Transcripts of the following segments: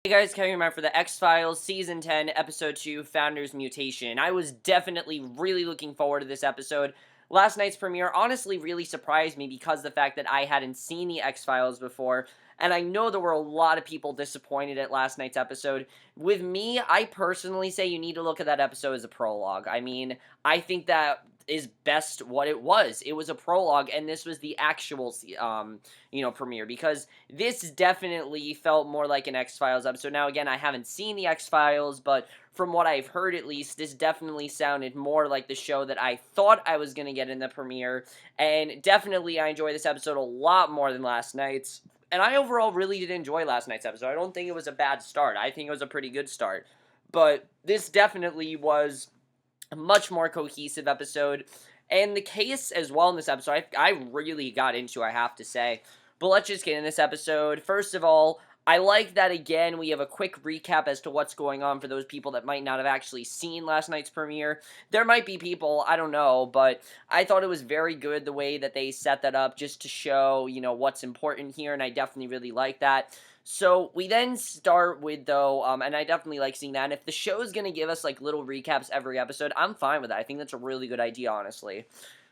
Hey guys, Kevin here for the X-Files Season 10, Episode 2, Founders Mutation. I was definitely really looking forward to this episode. Last night's premiere honestly really surprised me because of the fact that I hadn't seen the X-Files before, and I know there were a lot of people disappointed at last night's episode. With me, I personally say you need to look at that episode as a prologue. I mean, I think that is best what it was. It was a prologue, and this was the actual, premiere, because this definitely felt more like an X-Files episode. Now, again, I haven't seen the X-Files, but from what I've heard at least, this definitely sounded more like the show that I thought I was going to get in the premiere, and definitely I enjoy this episode a lot more than last night's. And I overall really did enjoy last night's episode. I don't think it was a bad start. I think it was a pretty good start. But this definitely was a much more cohesive episode. And the case as well in this episode, I really got into, I have to say. But let's just get in this episode. First of all, I like that, again, we have a quick recap as to what's going on for those people that might not have actually seen last night's premiere. There might be people, I don't know, but I thought it was very good the way that they set that up just to show, what's important here, and I definitely really like that. So we then start with, though, and I definitely like seeing that, and if the show is going to give us, like, little recaps every episode, I'm fine with that. I think that's a really good idea, honestly.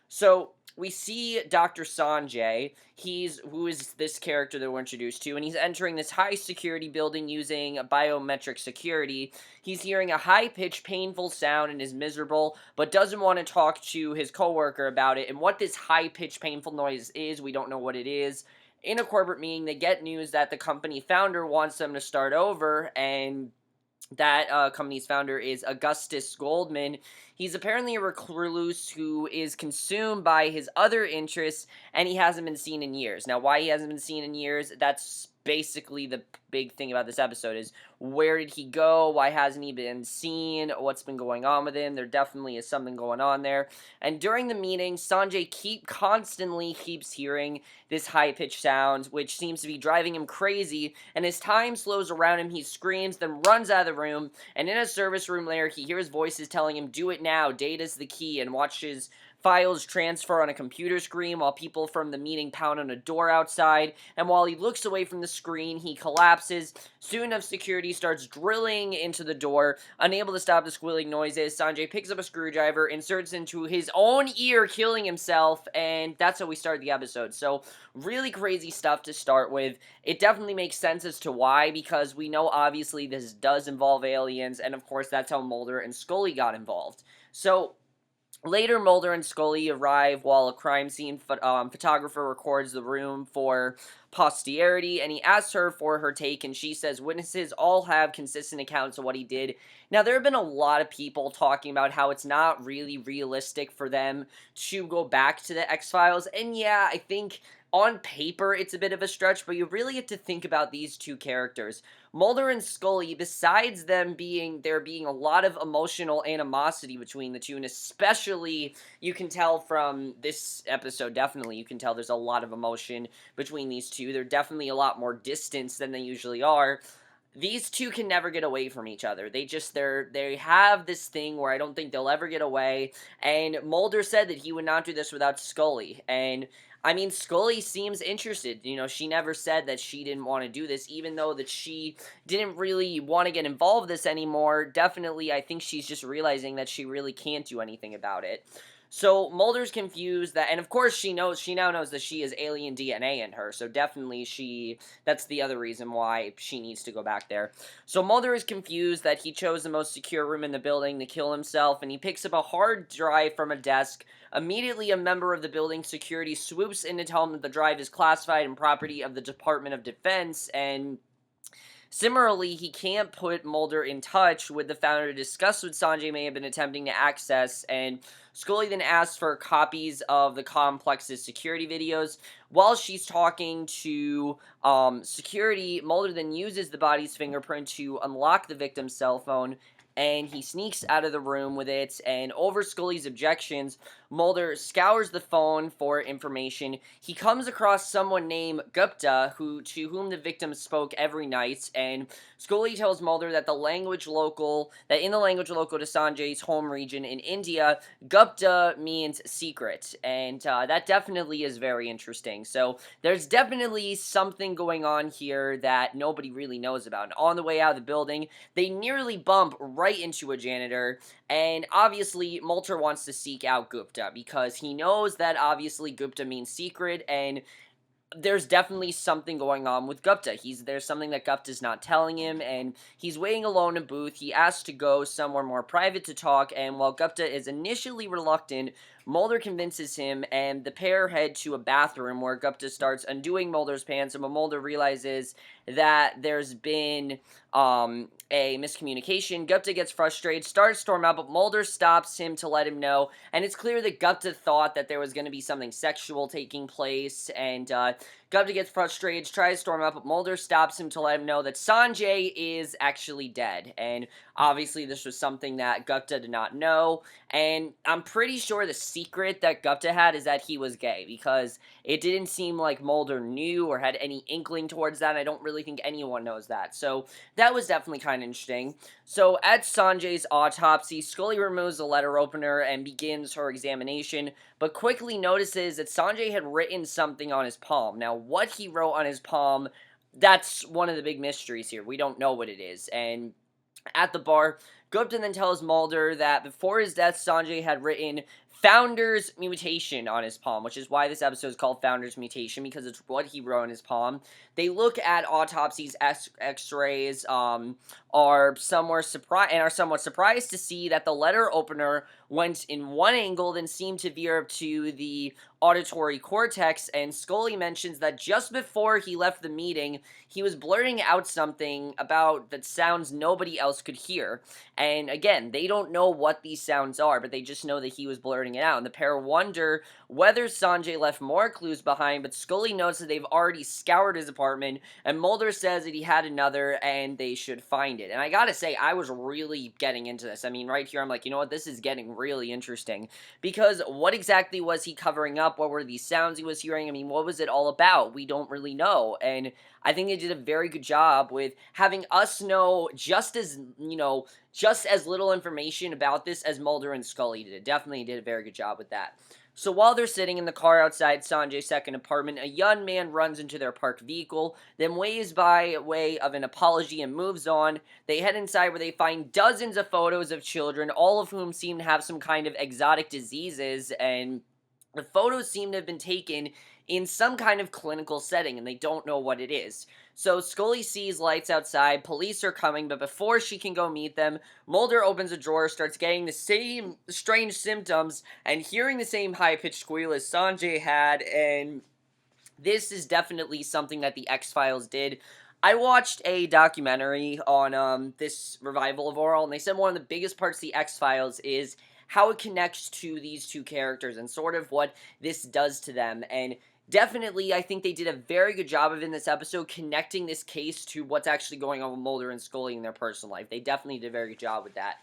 So we see Dr. Sanjay, who is this character that we're introduced to, and he's entering this high security building using biometric security. He's hearing a high-pitched, painful sound and is miserable, but doesn't want to talk to his coworker about it. And what this high-pitched, painful noise is, we don't know what it is. In a corporate meeting, they get news that the company founder wants them to start over, and that company's founder is Augustus Goldman. He's apparently a recluse who is consumed by his other interests, and he hasn't been seen in years. Now, why he hasn't been seen in years, that's basically the big thing about this episode is where did he go? Why hasn't he been seen? What's been going on with him? There definitely is something going on there. And during the meeting, Sanjay constantly keeps hearing this high-pitched sound, which seems to be driving him crazy, and as time slows around him, he screams, then runs out of the room, and in a service room later, he hears voices telling him, do it now, data's the key, and watches files transfer on a computer screen while people from the meeting pound on a door outside, and while he looks away from the screen, he collapses. Soon enough, security starts drilling into the door. Unable to stop the squealing noises, Sanjay picks up a screwdriver, inserts into his own ear, killing himself, and that's how we start the episode. So, really crazy stuff to start with. It definitely makes sense as to why, because we know obviously this does involve aliens, and of course that's how Mulder and Scully got involved. So, later, Mulder and Scully arrive while a crime scene photographer records the room for posterity, and he asks her for her take, and she says witnesses all have consistent accounts of what he did. Now, there have been a lot of people talking about how it's not really realistic for them to go back to the X-Files, and yeah, I think on paper it's a bit of a stretch, but you really have to think about these two characters. Mulder and Scully, besides there being a lot of emotional animosity between the two, and especially you can tell from this episode, definitely you can tell there's a lot of emotion between these two. They're definitely a lot more distance than they usually are. These two can never get away from each other. They have this thing where I don't think they'll ever get away, and Mulder said that he would not do this without Scully, and I mean, Scully seems interested. She never said that she didn't want to do this, even though that she didn't really want to get involved with this anymore. Definitely, I think she's just realizing that she really can't do anything about it. So Mulder's confused that, and of course she now knows that she has alien DNA in her, so definitely that's the other reason why she needs to go back there. So Mulder is confused that he chose the most secure room in the building to kill himself, and he picks up a hard drive from a desk. Immediately, a member of the building security swoops in to tell him that the drive is classified and property of the Department of Defense, and similarly, he can't put Mulder in touch with the founder to discuss what Sanjay may have been attempting to access, and Scully then asks for copies of the complex's security videos. While she's talking to security, Mulder then uses the body's fingerprint to unlock the victim's cell phone, and he sneaks out of the room with it, and over Scully's objections, Mulder scours the phone for information. He comes across someone named Gupta, to whom the victim spoke every night, and Scully tells Mulder that in the language local to Sanjay's home region in India, Gupta means secret, and that definitely is very interesting. So there's definitely something going on here that nobody really knows about. And on the way out of the building, they nearly bump right into a janitor, and obviously Mulder wants to seek out Gupta because he knows that obviously Gupta means secret, and there's definitely something going on with Gupta. There's something that Gupta's not telling him, and he's waiting alone in a booth. He asks to go somewhere more private to talk, and while Gupta is initially reluctant, Mulder convinces him, and the pair head to a bathroom where Gupta starts undoing Mulder's pants, and when Mulder realizes that there's been a miscommunication, Gupta gets frustrated, starts to storm out, but Mulder stops him to let him know, and it's clear that Gupta thought that there was going to be something sexual taking place, and Gupta gets frustrated, tries to storm out, but Mulder stops him to let him know that Sanjay is actually dead, and obviously this was something that Gupta did not know, and I'm pretty sure the secret that Gupta had is that he was gay, because it didn't seem like Mulder knew or had any inkling towards that. I don't really think anyone knows that, so that was definitely kind of interesting. So at Sanjay's autopsy, Scully removes the letter opener and begins her examination, but quickly notices that Sanjay had written something on his palm. Now, what he wrote on his palm, that's one of the big mysteries here. We don't know what it is, and at the bar, Gupta then tells Mulder that before his death, Sanjay had written Founder's Mutation on his palm, which is why this episode is called Founder's Mutation, because it's what he wrote on his palm. They look at autopsies, x-rays, are somewhat surprised to see that the letter opener went in one angle, then seemed to veer up to the auditory cortex, and Scully mentions that just before he left the meeting, he was blurting out something about that sounds nobody else could hear. And again, they don't know what these sounds are, but they just know that he was blurting it out. And the pair wonder whether Sanjay left more clues behind, but Scully notes that they've already scoured his apartment, and Mulder says that he had another, and they should find it. And I gotta say, I was really getting into this. I mean, right here, I'm like, you know what, this is getting really interesting, because what exactly was he covering up? What were these sounds he was hearing? I mean, what was it all about? We don't really know, and I think they did a very good job with having us know just as little information about this as Mulder and Scully did. Definitely did a very good job with that. So while they're sitting in the car outside Sanjay's second apartment, a young man runs into their parked vehicle, then waves by way of an apology and moves on. They head inside where they find dozens of photos of children, all of whom seem to have some kind of exotic diseases, and the photos seem to have been taken in some kind of clinical setting, and they don't know what it is. So Scully sees lights outside, police are coming, but before she can go meet them, Mulder opens a drawer, starts getting the same strange symptoms, and hearing the same high-pitched squeal as Sanjay had, and this is definitely something that the X-Files did. I watched a documentary on this revival of Oral, and they said one of the biggest parts of the X-Files is how it connects to these two characters and sort of what this does to them. And definitely, I think they did a very good job of in this episode connecting this case to what's actually going on with Mulder and Scully in their personal life. They definitely did a very good job with that.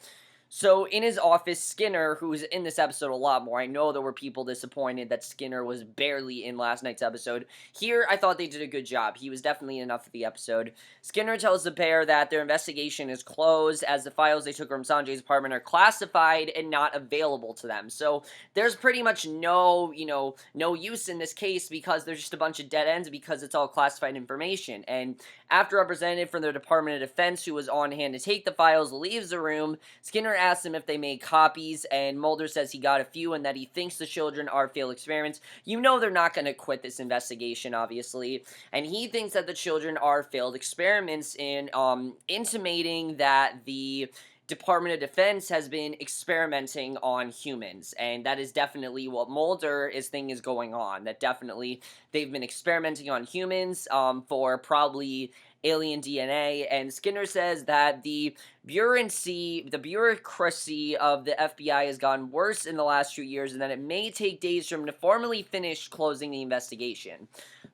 So in his office, Skinner, who's in this episode a lot more, I know there were people disappointed that Skinner was barely in last night's episode. Here, I thought they did a good job. He was definitely enough of the episode. Skinner tells the pair that their investigation is closed as the files they took from Sanjay's apartment are classified and not available to them. So there's pretty much no use in this case because there's just a bunch of dead ends because it's all classified information. And after a representative from the Department of Defense who was on hand to take the files leaves the room, Skinner asks him if they made copies, and Mulder says he got a few and that he thinks the children are failed experiments. You know they're not going to quit this investigation, obviously, and he thinks that the children are failed experiments in intimating that the Department of Defense has been experimenting on humans, and that is definitely what Mulder is thinking is going on. That definitely they've been experimenting on humans for probably alien DNA, and Skinner says that the bureaucracy of the FBI has gotten worse in the last few years, and that it may take days for him to formally finish closing the investigation.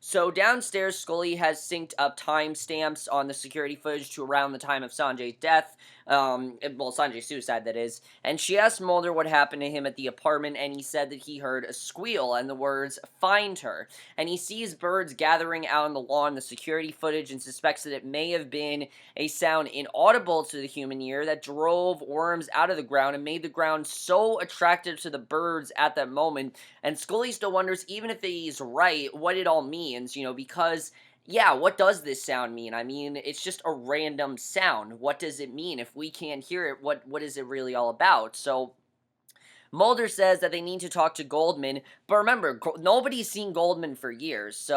So downstairs, Scully has synced up timestamps on the security footage to around the time of Sanjay's death. Sanjay's suicide, that is. And she asked Mulder what happened to him at the apartment, and he said that he heard a squeal and the words, "Find her." And he sees birds gathering out on the lawn in the security footage and suspects that it may have been a sound inaudible to the human ear that drove worms out of the ground and made the ground so attractive to the birds at that moment. And Scully still wonders, even if he's right, what it all means, because yeah, what does this sound mean? I mean, it's just a random sound. What does it mean? If we can't hear it, what is it really all about? So Mulder says that they need to talk to Goldman, but remember, nobody's seen Goldman for years,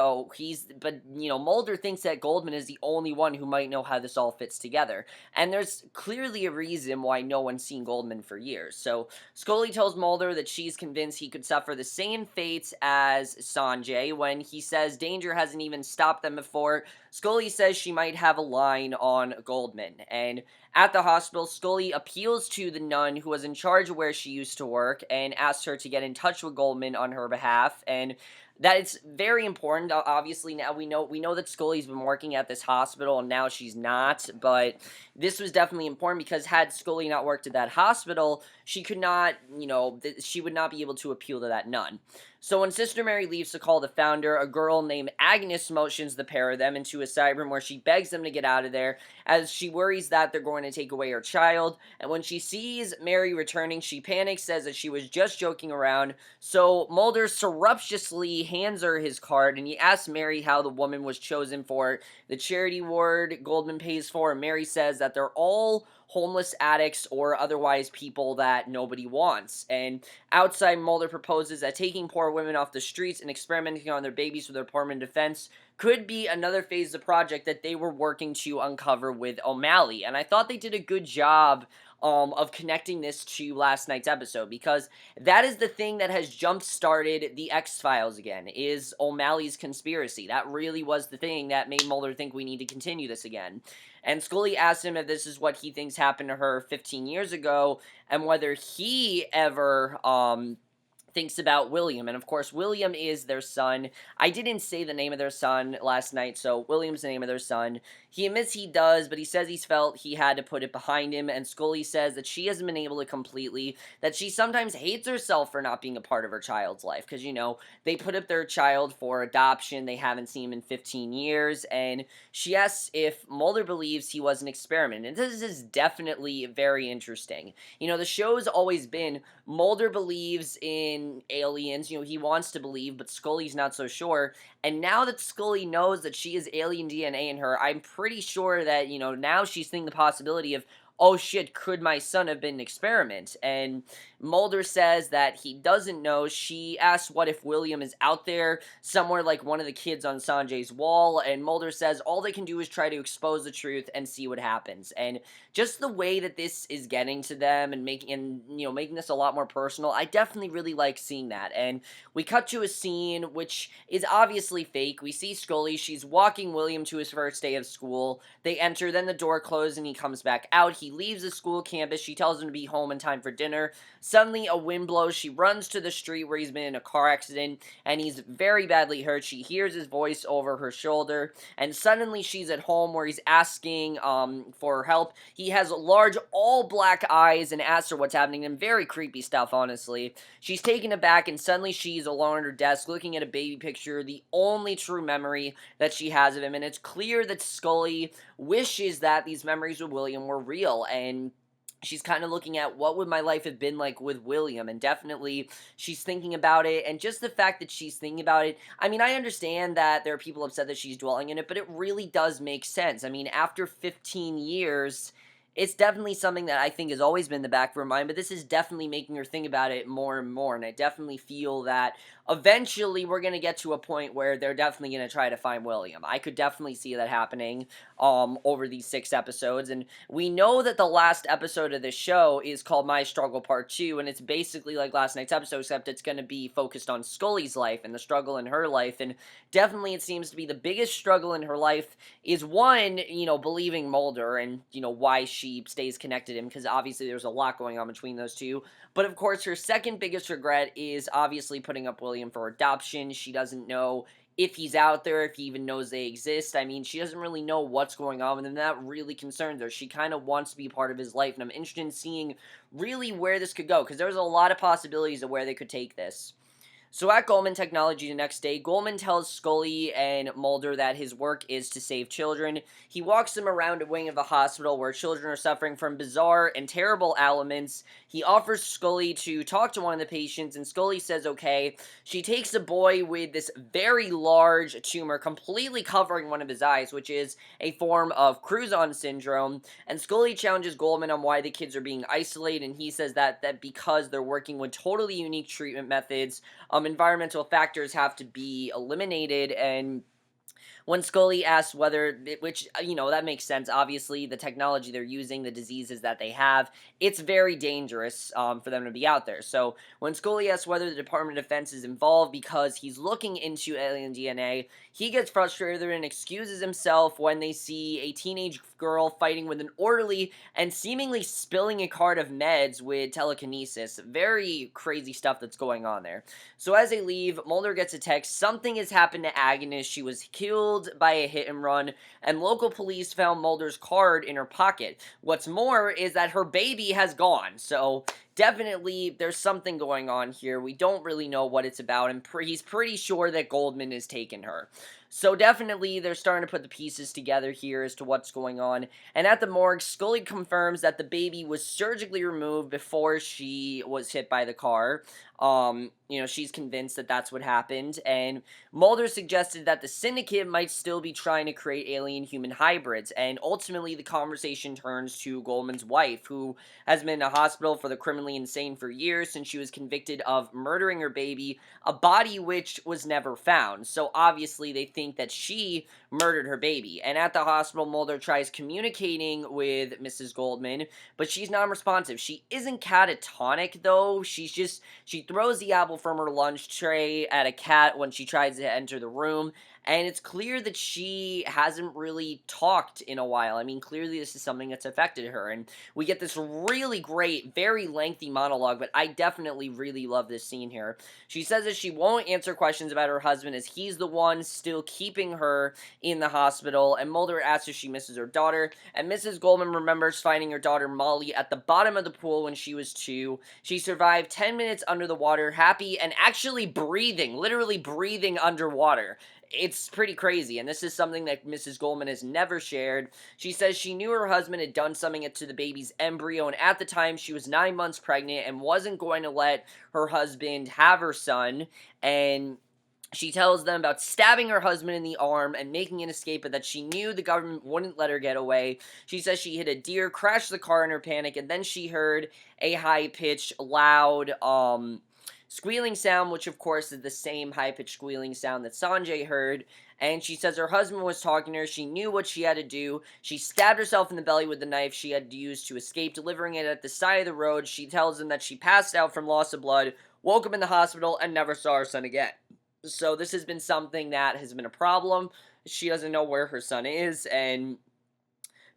but Mulder thinks that Goldman is the only one who might know how this all fits together, and there's clearly a reason why no one's seen Goldman for years. So Scully tells Mulder that she's convinced he could suffer the same fates as Sanjay. When he says danger hasn't even stopped them before, Scully says she might have a line on Goldman, and at the hospital, Scully appeals to the nun who was in charge of where she used to work and asks her to get in touch with Goldman on her behalf, and that it's very important. Obviously, now we know that Scully's been working at this hospital and now she's not, but this was definitely important because had Scully not worked at that hospital, she could not, she would not be able to appeal to that nun. So when Sister Mary leaves to call the founder, a girl named Agnes motions the pair of them into a side room where she begs them to get out of there, as she worries that they're going to take away her child. And when she sees Mary returning, she panics, says that she was just joking around. So Mulder surreptitiously hands her his card, and he asks Mary how the woman was chosen for the charity ward Goldman pays for, and Mary says that they're all homeless addicts or otherwise people that nobody wants. And outside, Mulder proposes that taking poor women off the streets and experimenting on their babies for their Department of Defense could be another phase of the project that they were working to uncover with O'Malley. And I thought they did a good job of connecting this to last night's episode, because that is the thing that has jump-started the X-Files again, is O'Malley's conspiracy. That really was the thing that made Mulder think we need to continue this again. And Scully asked him if this is what he thinks happened to her 15 years ago, and whether he ever, thinks about William. And of course, William is their son. I didn't say the name of their son last night, so William's the name of their son. He admits he does, but he says he's felt he had to put it behind him, and Scully says that she hasn't been able to completely, that she sometimes hates herself for not being a part of her child's life, because, they put up their child for adoption, they haven't seen him in 15 years, and she asks if Mulder believes he was an experiment, and this is definitely very interesting. The show's always been Mulder believes in aliens, he wants to believe, but Scully's not so sure. And now that Scully knows that she has alien DNA in her, I'm pretty sure that, now she's thinking the possibility of, oh shit, could my son have been an experiment? And Mulder says that he doesn't know. She asks what if William is out there somewhere like one of the kids on Sanjay's wall, and Mulder says all they can do is try to expose the truth and see what happens. And just the way that this is getting to them and making this a lot more personal, I definitely really like seeing that. And we cut to a scene which is obviously fake. We see Scully, she's walking William to his first day of school. They enter, then the door closes and he comes back out. He leaves the school campus. She tells him to be home in time for dinner. Suddenly, a wind blows. She runs to the street where he's been in a car accident, and he's very badly hurt. She hears his voice over her shoulder, and suddenly she's at home where he's asking for help. He has large, all-black eyes and asks her what's happening, and very creepy stuff, honestly. She's taken aback, and suddenly she's alone at her desk looking at a baby picture, the only true memory that she has of him, and it's clear that Scully wishes that these memories with William were real, and she's kind of looking at what would my life have been like with William, and definitely she's thinking about it, and just the fact that she's thinking about it, I mean, I understand that there are people upset that she's dwelling in it, but it really does make sense. I mean, after 15 years, it's definitely something that I think has always been in the back of her mind, but this is definitely making her think about it more and more, and I definitely feel that eventually we're going to get to a point where they're definitely going to try to find William. I could definitely see that happening over these 6 episodes, and we know that the last episode of this show is called My Struggle Part 2, and it's basically like last night's episode, except it's going to be focused on Scully's life and the struggle in her life, and definitely it seems to be the biggest struggle in her life is one, believing Mulder and, why she stays connected to him, because obviously there's a lot going on between those two. But of course, her second biggest regret is obviously putting up William for adoption. She doesn't know if he's out there, if he even knows they exist. I mean, she doesn't really know what's going on with him. That really concerns her. She kind of wants to be part of his life, and I'm interested in seeing really where this could go, because there's a lot of possibilities of where they could take this. So at Goldman Technology the next day, Goldman tells Scully and Mulder that his work is to save children. He walks them around a wing of a hospital where children are suffering from bizarre and terrible ailments. He offers Scully to talk to one of the patients, and Scully says okay. She takes a boy with this very large tumor completely covering one of his eyes, which is a form of Cruzon syndrome, and Scully challenges Goldman on why the kids are being isolated, and he says that because they're working with totally unique treatment methods, environmental factors have to be eliminated. And when Scully asks whether, which, that makes sense. Obviously, the technology they're using, the diseases that they have, it's very dangerous for them to be out there. So when Scully asks whether the Department of Defense is involved because he's looking into alien DNA, he gets frustrated and excuses himself when they see a teenage girl fighting with an orderly and seemingly spilling a cart of meds with telekinesis. Very crazy stuff that's going on there. So as they leave, Mulder gets a text. Something has happened to Agnes. She was killed by a hit and run, and local police found Mulder's card in her pocket. What's more is that her baby has gone. So definitely there's something going on here. We don't really know what it's about, and he's pretty sure that Goldman has taken her. So definitely they're starting to put the pieces together here as to what's going on. And at the morgue, Scully confirms that the baby was surgically removed before she was hit by the car. She's convinced that that's what happened, and Mulder suggested that the Syndicate might still be trying to create alien-human hybrids, and ultimately the conversation turns to Goldman's wife, who has been in a hospital for the criminally insane for years since she was convicted of murdering her baby, a body which was never found. So obviously they think that she murdered her baby, and at the hospital, Mulder tries communicating with Mrs. Goldman, but she's non-responsive. She isn't catatonic, though. She throws the apple from her lunch tray at a cat when she tries to enter the room, and it's clear that she hasn't really talked in a while. I mean, clearly this is something that's affected her, and we get this really great, very lengthy monologue, but I definitely really love this scene here. She says that she won't answer questions about her husband as he's the one still keeping her in the hospital, and Mulder asks if she misses her daughter, and Mrs. Goldman remembers finding her daughter Molly at the bottom of the pool when she was 2. She survived 10 minutes under the water, happy, and actually breathing, literally breathing underwater. It's pretty crazy, and this is something that Mrs. Goldman has never shared. She says she knew her husband had done something to the baby's embryo, and at the time she was 9 months pregnant and wasn't going to let her husband have her son, and she tells them about stabbing her husband in the arm and making an escape, but that she knew the government wouldn't let her get away. She says she hit a deer, crashed the car in her panic, and then she heard a high-pitched, loud, squealing sound, which of course is the same high-pitched squealing sound that Sanjay heard. And she says her husband was talking to her. She knew what she had to do. She stabbed herself in the belly with the knife she had used to escape, delivering it at the side of the road. She tells him that she passed out from loss of blood, woke up in the hospital, and never saw her son again. So this has been something that has been a problem. She doesn't know where her son is, and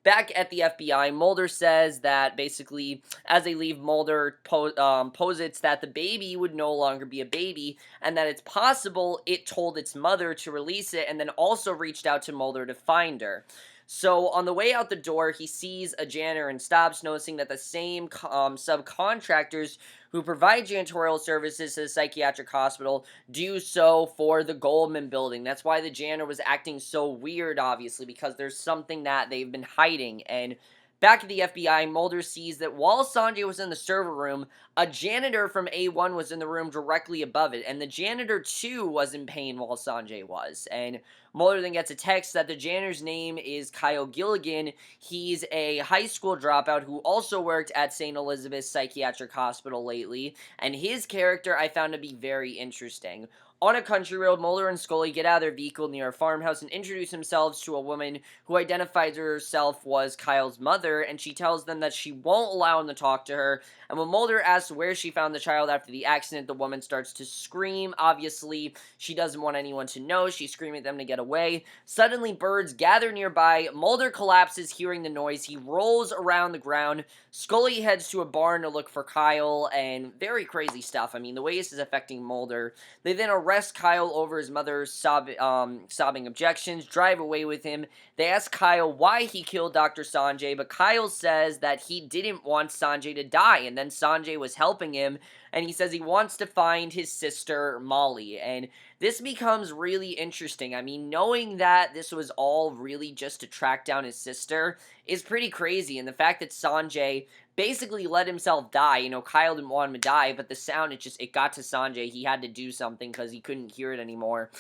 back at the FBI, Mulder says that basically, as they leave, Mulder posits that the baby would no longer be a baby, and that it's possible it told its mother to release it, and then also reached out to Mulder to find her. So on the way out the door, he sees a janitor and stops, noticing that the same subcontractors who provide janitorial services to the psychiatric hospital do so for the Goldman building. That's why the janitor was acting so weird, obviously, because there's something that they've been hiding. And back at the FBI, Mulder sees that while Sanjay was in the server room, a janitor from A1 was in the room directly above it, and the janitor too was in pain while Sanjay was. And Mulder then gets a text that the janitor's name is Kyle Gilligan. He's a high school dropout who also worked at St. Elizabeth's Psychiatric Hospital lately, and his character I found to be very interesting. On a country road, Mulder and Scully get out of their vehicle near a farmhouse and introduce themselves to a woman who identifies herself was Kyle's mother, and she tells them that she won't allow him to talk to her. And when Mulder asks where she found the child after the accident, the woman starts to scream. Obviously, she doesn't want anyone to know. She's screaming at them to get away. Suddenly, birds gather nearby. Mulder collapses, hearing the noise. He rolls around the ground. Scully heads to a barn to look for Kyle, and very crazy stuff. I mean, the way this is affecting Mulder. They then arrest Kyle over his mother's sobbing objections, drive away with him. They ask Kyle why he killed Dr. Sanjay, but Kyle says that he didn't want Sanjay to die, and then Sanjay was helping him, and he says he wants to find his sister, Molly, and this becomes really interesting. I mean, knowing that this was all really just to track down his sister is pretty crazy, and the fact that Sanjay basically let himself die. You know, Kyle didn't want him to die, but the sound, it got to Sanjay. He had to do something because he couldn't hear it anymore.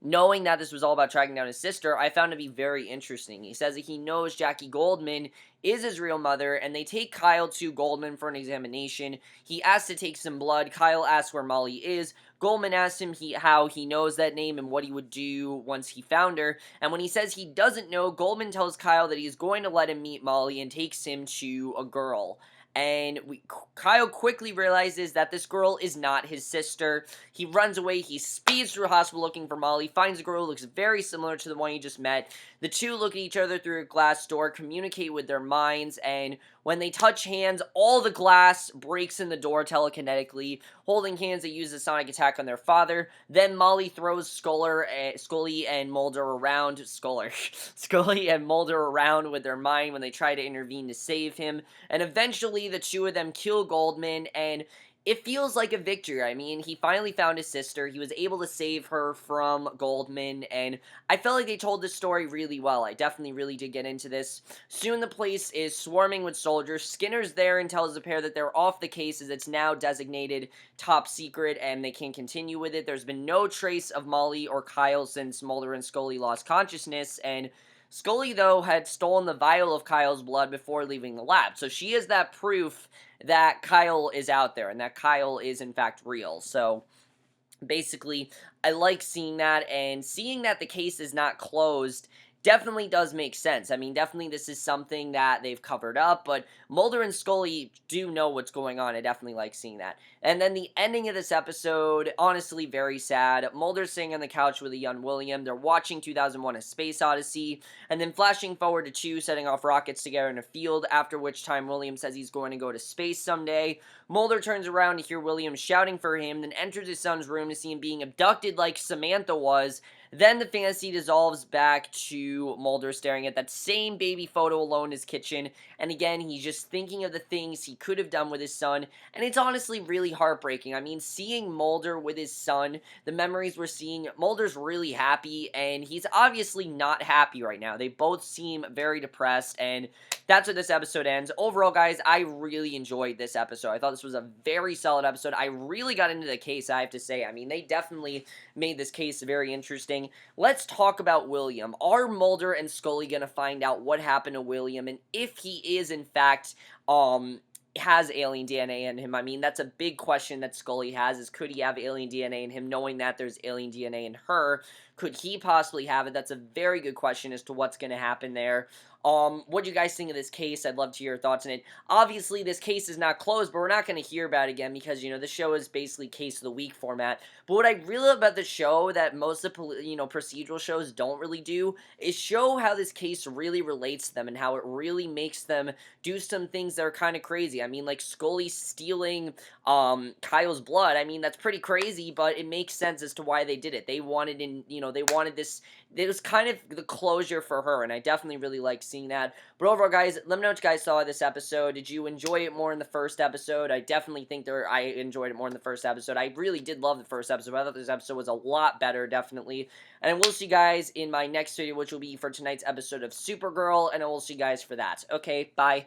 Knowing that this was all about tracking down his sister, I found to be very interesting. He says that he knows Jackie Goldman is his real mother, and they take Kyle to Goldman for an examination. He asks to take some blood. Kyle asks where Molly is. Goldman asks him how he knows that name and what he would do once he found her. And when he says he doesn't know, Goldman tells Kyle that he's going to let him meet Molly and takes him to a girl. And Kyle quickly realizes that this girl is not his sister. He runs away, he speeds through a hospital looking for Molly, finds a girl who looks very similar to the one he just met. The two look at each other through a glass door, communicate with their minds, and when they touch hands, all the glass breaks in the door telekinetically. Holding hands, they use a sonic attack on their father. Then Molly throws Scully and Mulder around. Scully and Mulder around with their mind when they try to intervene to save him. And eventually, the two of them kill Goldman, and it feels like a victory. I mean, he finally found his sister. He was able to save her from Goldman, and I felt like they told this story really well. I definitely really did get into this. Soon the place is swarming with soldiers. Skinner's there and tells the pair that they're off the case as it's now designated top secret and they can't continue with it. There's been no trace of Molly or Kyle since Mulder and Scully lost consciousness, and Scully, though, had stolen the vial of Kyle's blood before leaving the lab, so she is that proof that Kyle is out there and that Kyle is in fact real. So basically, I like seeing that, and seeing that the case is not closed definitely does make sense. I mean, definitely this is something that they've covered up, but Mulder and Scully do know what's going on. I definitely like seeing that. And then the ending of this episode, honestly, very sad. Mulder's sitting on the couch with a young William. They're watching 2001: A Space Odyssey, and then flashing forward to two setting off rockets together in a field, after which time William says he's going to go to space someday. Mulder turns around to hear William shouting for him, then enters his son's room to see him being abducted like Samantha was. Then the fantasy dissolves back to Mulder staring at that same baby photo alone in his kitchen, and again, he's just thinking of the things he could have done with his son, and it's honestly really heartbreaking. I mean, seeing Mulder with his son, the memories we're seeing, Mulder's really happy, and he's obviously not happy right now. They both seem very depressed, and that's where this episode ends. Overall, guys, I really enjoyed this episode. I thought this was a very solid episode. I really got into the case, I have to say. I mean, they definitely made this case very interesting. Let's talk about William. Are Mulder and Scully going to find out what happened to William, and if he is, in fact, has alien DNA in him? I mean, that's a big question that Scully has, is could he have alien DNA in him, knowing that there's alien DNA in her? Could he possibly have it? That's a very good question as to what's going to happen there. What do you guys think of this case? I'd love to hear your thoughts on it. Obviously, this case is not closed, but we're not going to hear about it again because, the show is basically case of the week format. But what I really love about the show that most of the, procedural shows don't really do is show how this case really relates to them and how it really makes them do some things that are kind of crazy. I mean, like Scully stealing Kyle's blood. I mean, that's pretty crazy, but it makes sense as to why they did it. They wanted they wanted this. It was kind of the closure for her, and I definitely really like seeing that. But overall, guys, let me know what you guys saw of this episode. Did you enjoy it more in the first episode? I definitely think I enjoyed it more in the first episode. I really did love the first episode. I thought this episode was a lot better, definitely. And I will see you guys in my next video, which will be for tonight's episode of Supergirl, and I will see you guys for that. Okay, bye.